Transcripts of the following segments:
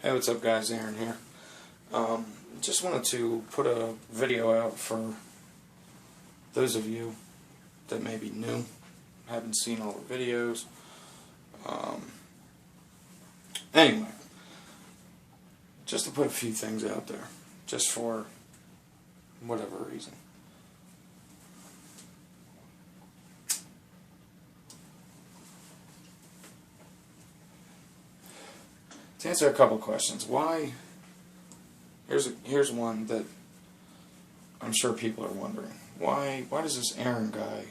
Hey, what's up guys, Aaron here. Just wanted to put a video out for those of you that may be new, haven't seen all the videos. Anyway, just to put a few things out there, just for whatever reason. To answer a couple questions, why? Here's one that I'm sure people are wondering. Why does this Aaron guy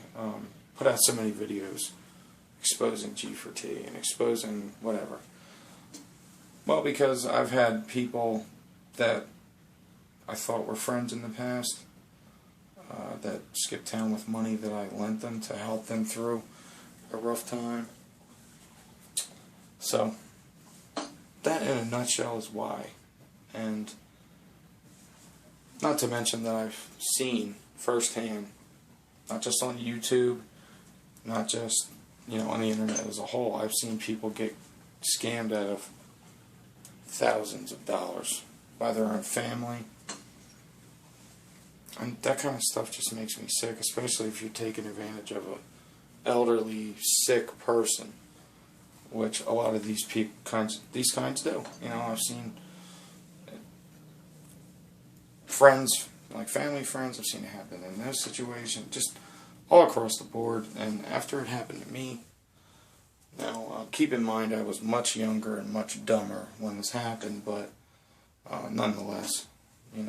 put out so many videos exposing G4T and exposing whatever? Well, because I've had people that I thought were friends in the past that skipped town with money that I lent them to help them through a rough time. So that in a nutshell is why. And not to mention that I've seen firsthand, not just on YouTube, not just, on the internet as a whole, I've seen people get scammed out of thousands of dollars by their own family. And that kind of stuff just makes me sick, especially if you're taking advantage of an elderly, sick person, which a lot of these kinds do. I've seen friends, like family friends, I've seen it happen in those situations, just all across the board. And after it happened to me, now keep in mind I was much younger and much dumber when this happened, but nonetheless, it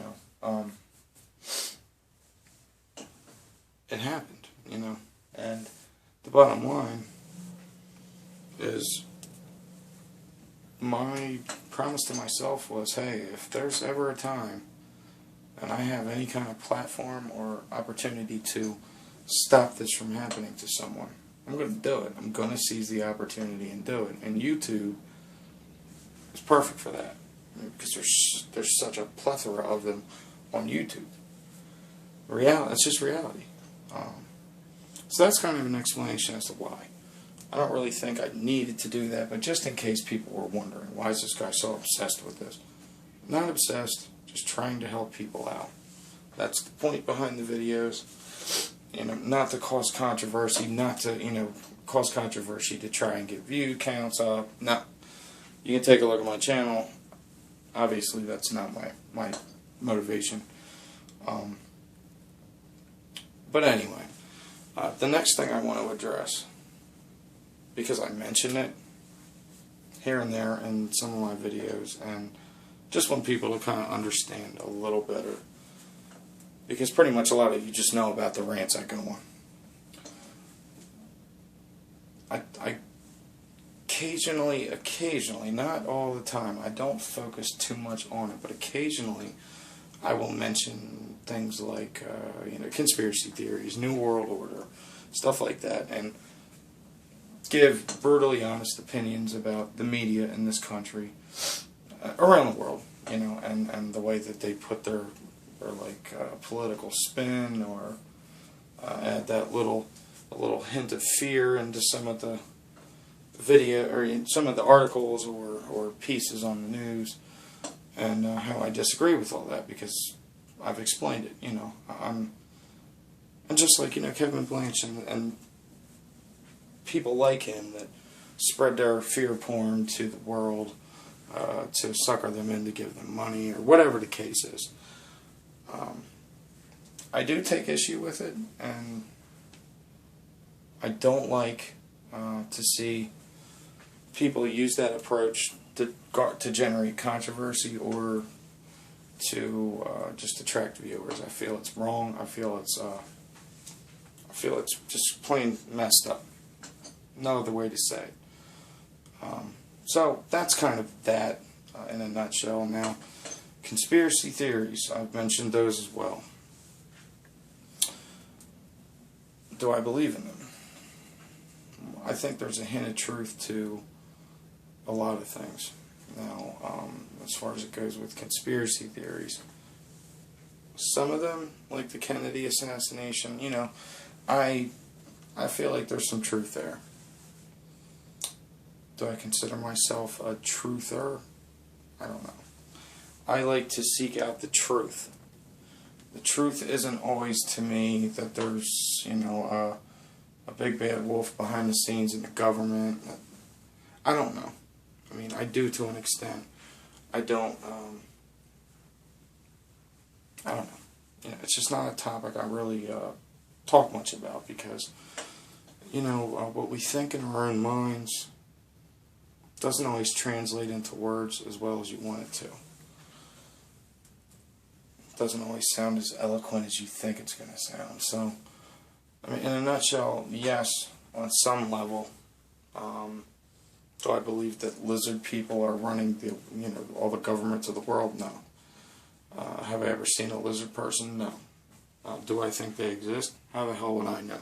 happened, and the bottom line is my promise to myself was, hey, if there's ever a time and I have any kind of platform or opportunity to stop this from happening to someone, I'm going to do it. I'm going to seize the opportunity and do it. And YouTube is perfect for that, because there's such a plethora of them on YouTube. It's just reality. So that's kind of an explanation as to why. I don't really think I needed to do that, but just in case people were wondering, why is this guy so obsessed with this? Not obsessed, just trying to help people out. That's the point behind the videos. Not to cause controversy, to try and get view counts up. No. You can take a look at my channel. Obviously, that's not my motivation. But anyway, the next thing I want to address, because I mention it here and there in some of my videos, and just want people to kind of understand a little better, because pretty much a lot of you just know about the rants I go on. I occasionally, not all the time, I don't focus too much on it, but occasionally I will mention things like conspiracy theories, New World Order, stuff like that, and give brutally honest opinions about the media in this country, around the world, and the way that they put their political spin, or add that a little hint of fear into some of the video, or some of the articles or pieces on the news, and how I disagree with all that, because I've explained it. I'm just like Kevin Blanch and people like him that spread their fear porn to the world, to sucker them in to give them money, or whatever the case is. I do take issue with it, and I don't like to see people use that approach to generate controversy, or to just attract viewers. I feel it's wrong. I feel it's just plain messed up. No other way to say it. So that's kind of that in a nutshell. Now, conspiracy theories, I've mentioned those as well. Do I believe in them? I think there's a hint of truth to a lot of things. Now, as far as it goes with conspiracy theories, some of them, like the Kennedy assassination, I feel like there's some truth there. Do I consider myself a truther? I don't know. I like to seek out the truth. The truth isn't always to me that there's, a big bad wolf behind the scenes in the government. I don't know. I mean, I do to an extent. I don't know. It's just not a topic I really talk much about because, what we think in our own minds doesn't always translate into words as well as you want it to. It doesn't always sound as eloquent as you think it's going to sound. So, I mean, in a nutshell, yes, on some level, do I believe that lizard people are running all the governments of the world? No. Have I ever seen a lizard person? No. Do I think they exist? How the hell would I know?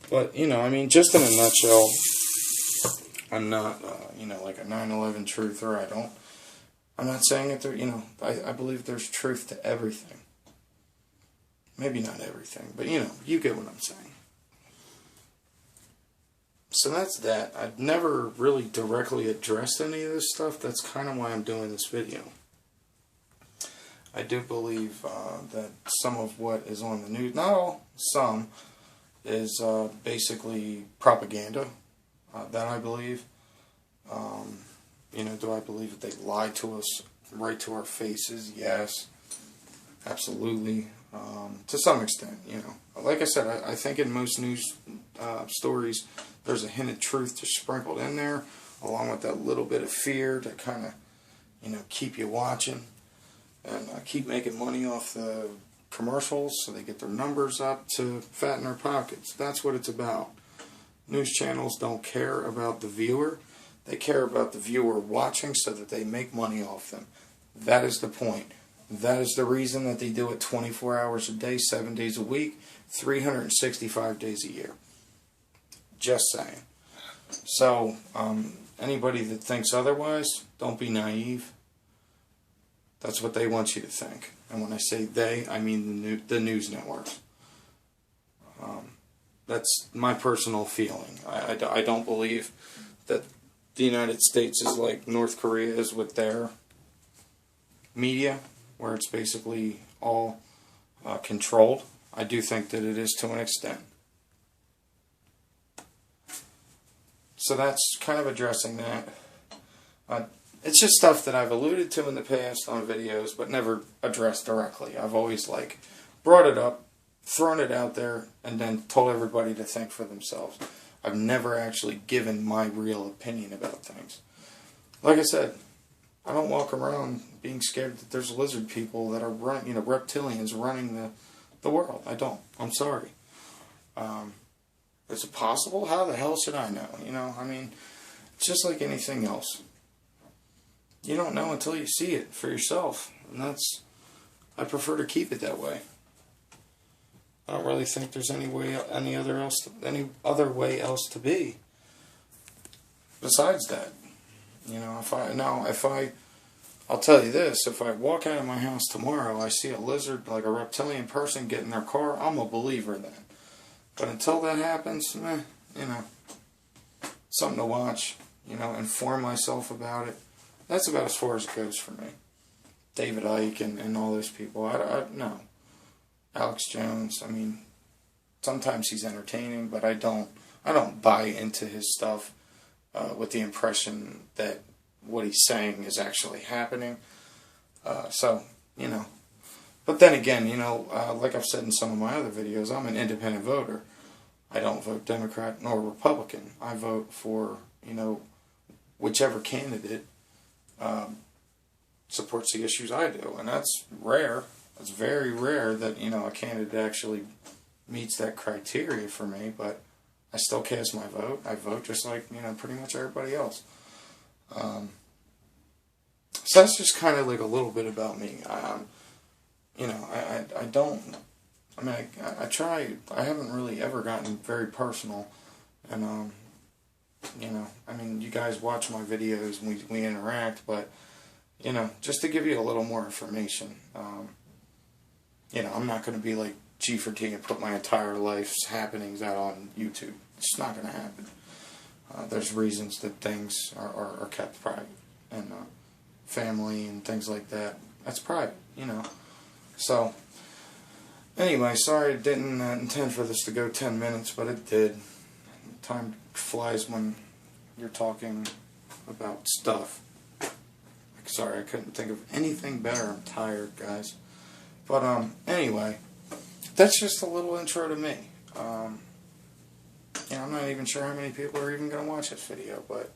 But, just in a nutshell, I'm not, like a 9/11 truther. I'm not saying that I believe there's truth to everything. Maybe not everything, but, you get what I'm saying. So that's that. I've never really directly addressed any of this stuff. That's kind of why I'm doing this video. I do believe that some of what is on the news, not all, some, is basically propaganda. That I believe. Do I believe that they lie to us right to our faces? Yes. Absolutely. To some extent, Like I said, I think in most news stories, there's a hint of truth just sprinkled in there, along with that little bit of fear to kind of, keep you watching and keep making money off the commercials so they get their numbers up to fatten their pockets. That's what it's about. News channels don't care about the viewer. They care about the viewer watching so that they make money off them. That is the point. That is the reason that they do it 24 hours a day, 7 days a week, 365 days a year. Just saying. So, anybody that thinks otherwise, don't be naive. That's what they want you to think. And when I say they, I mean the news networks. That's my personal feeling. I don't believe that the United States is like North Korea is with their media, where it's basically all controlled. I do think that it is to an extent. So that's kind of addressing that. It's just stuff that I've alluded to in the past on videos, but never addressed directly. I've always brought it up, thrown it out there, and then told everybody to think for themselves. I've never actually given my real opinion about things. Like I said, I don't walk around being scared that there's lizard people that are running, reptilians running the world. I don't. I'm sorry. Is it possible? How the hell should I know? It's just like anything else. You don't know until you see it for yourself. And I prefer to keep it that way. I don't really think there's any other way else to be. Besides that, I'll tell you this, if I walk out of my house tomorrow, I see a lizard, like a reptilian person get in their car, I'm a believer then. But until that happens, something to watch, inform myself about it. That's about as far as it goes for me. David Icke and all those people, no. Alex Jones, sometimes he's entertaining, but I don't buy into his stuff with the impression that what he's saying is actually happening. But then again, like I've said in some of my other videos, I'm an independent voter. I don't vote Democrat nor Republican. I vote for, whichever candidate supports the issues I do. And that's rare. It's very rare that, a candidate actually meets that criteria for me, but I still cast my vote. I vote just like, pretty much everybody else. So that's just kind of like a little bit about me. I haven't really ever gotten very personal, and, you guys watch my videos and we interact, but, just to give you a little more information, I'm not going to be like G4T and put my entire life's happenings out on YouTube. It's not going to happen. There's reasons that things are kept private, and, family and things like that. That's private, you know. So, anyway, sorry I didn't intend for this to go 10 minutes, but it did. Time flies when you're talking about stuff. Sorry, I couldn't think of anything better. I'm tired, guys. But, anyway, that's just a little intro to me. You know, I'm not even sure how many people are even going to watch this video, but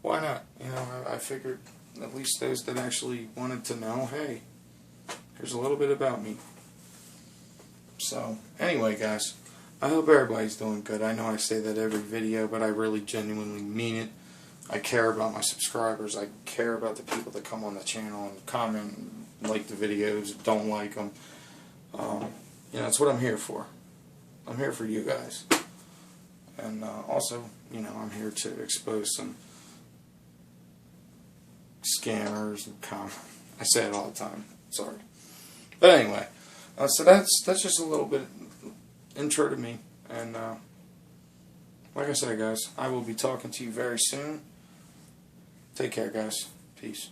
why not? You know, I figured at least those that actually wanted to know, hey, here's a little bit about me. So, anyway, guys, I hope everybody's doing good. I know I say that every video, but I really genuinely mean it. I care about my subscribers. I care about the people that come on the channel and comment and like the videos, don't like them. You know, that's what I'm here for. I'm here for you guys. And also, you know, I'm here to expose some scammers and I say it all the time. Sorry. But anyway, so that's just a little bit intro to me. And like I said, guys, I will be talking to you very soon. Take care, guys. Peace.